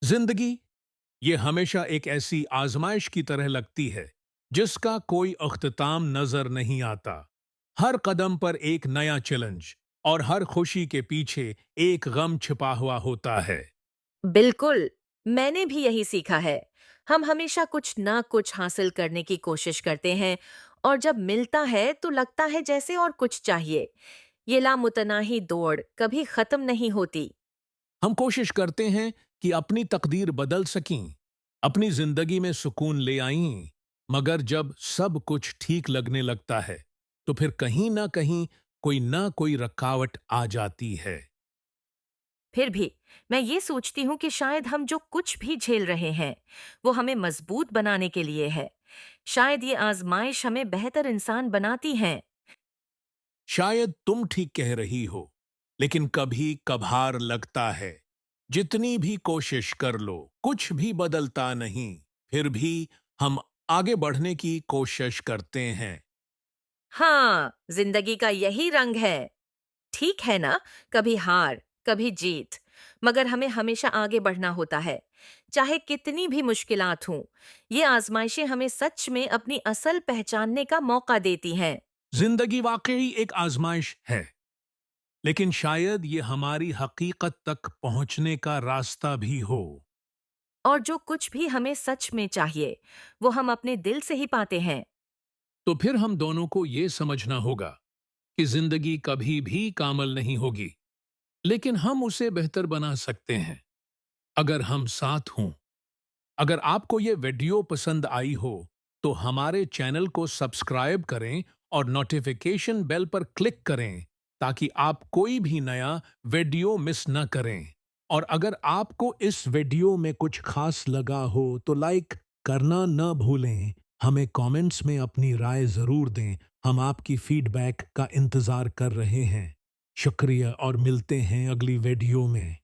जिंदगी ये हमेशा एक ऐसी आजमाइश की तरह लगती है जिसका कोई अख्ताम नजर नहीं आता। हर कदम पर एक नया चैलेंज और हर खुशी के पीछे एक गम छिपा हुआ होता है। बिल्कुल, मैंने भी यही सीखा है। हम हमेशा कुछ ना कुछ हासिल करने की कोशिश करते हैं और जब मिलता है तो लगता है जैसे और कुछ चाहिए। ये लामुतनाही दौड़ कभी खत्म नहीं होती। हम कोशिश करते हैं कि अपनी तकदीर बदल सकें, अपनी जिंदगी में सुकून ले आएं, मगर जब सब कुछ ठीक लगने लगता है तो फिर कहीं ना कोई रुकावट आ जाती है। फिर भी मैं ये सोचती हूँ कि शायद हम जो कुछ भी झेल रहे हैं, वो हमें मजबूत बनाने के लिए है। शायद ये आजमाइश हमें बेहतर इंसान बनाती है। शायद तुम ठीक कह रही हो, लेकिन कभी कभार लगता है जितनी भी कोशिश कर लो कुछ भी बदलता नहीं। फिर भी हम आगे बढ़ने की कोशिश करते हैं। हाँ, जिंदगी का यही रंग है। ठीक है ना, कभी हार, कभी जीत, मगर हमें हमेशा आगे बढ़ना होता है, चाहे कितनी भी मुश्किलात हों। ये आजमाइशें हमें सच में अपनी असल पहचानने का मौका देती हैं। जिंदगी वाकई एक आजमाइश है, लेकिन शायद ये हमारी हकीकत तक पहुंचने का रास्ता भी हो। और जो कुछ भी हमें सच में चाहिए, वो हम अपने दिल से ही पाते हैं। तो फिर हम दोनों को ये समझना होगा कि जिंदगी कभी भी कामल नहीं होगी, लेकिन हम उसे बेहतर बना सकते हैं अगर हम साथ हों। अगर आपको ये वीडियो पसंद आई हो तो हमारे चैनल को सब्सक्राइब करें और नोटिफिकेशन बेल पर क्लिक करें ताकि आप कोई भी नया वीडियो मिस न करें। और अगर आपको इस वीडियो में कुछ खास लगा हो तो लाइक करना न भूलें। हमें कमेंट्स में अपनी राय ज़रूर दें। हम आपकी फीडबैक का इंतज़ार कर रहे हैं। शुक्रिया और मिलते हैं अगली वीडियो में।